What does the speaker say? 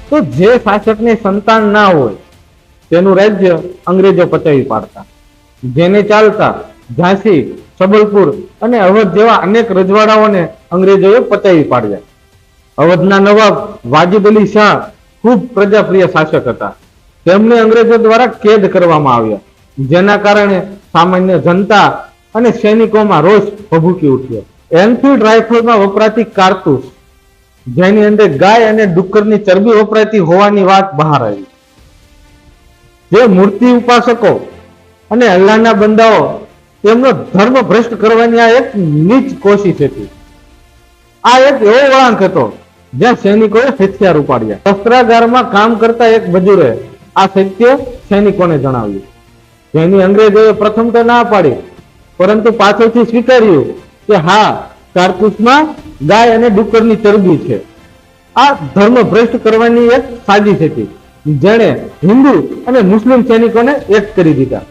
તો જે શાસકને સંતાન ના હોય તેનું રાજ્ય અંગ્રેજો પચાવી પાડતા. જેને ચાલતા ઝાંસી, સબલપુર અને અવધ જેવા અનેક રજવાડાઓને અંગ્રેજોએ પચાવી પાડ્યા. અવધના નવાબ વાજિદ અલી શાહ ખૂબ પ્રજાપ્રિય શાસક હતા. તેમને અંગ્રેજો દ્વારા કેદ કરવામાં આવ્યા, જેના કારણે સામાન્ય જનતા અને સૈનિકોમાં રોષ ભભૂકી ઉઠ્યો. એનફિલ્ડ રાઇફલમાં વપરાતી કારતૂસ, જેની અંદર ગાય અને ડુક્કરની ચરબી વપરાતી હોવાની વાત બહાર આવી. જે મૂર્તિ ઉપાસકો અને અલ્લાહના બંદાઓ તેમનો ધર્મ ભ્રષ્ટ કરવાની આ એક નીચ કોશિશ હતી. આ એક એવો વળાંક હતો જ્યાં સૈનિકોએ હથિયાર ઉપાડ્યા. શસ્ત્રાગારમાં કામ કરતા એક મજૂરે આ સત્ય સૈનિકોને જણાવ્યું, જેની અંગ્રેજોએ પ્રથમ તો ના પાડી, પરંતુ પાછળથી સ્વીકાર્યું કે હા, કારતૂસમાં ગાય અને ડુક્કરની ચરબી છે. આ ધર્મ ભ્રષ્ટ કરવાની એક સાજિશ હતી, જેણે હિન્દુ અને મુસ્લિમ સૈનિકોને એક કરી દીધા.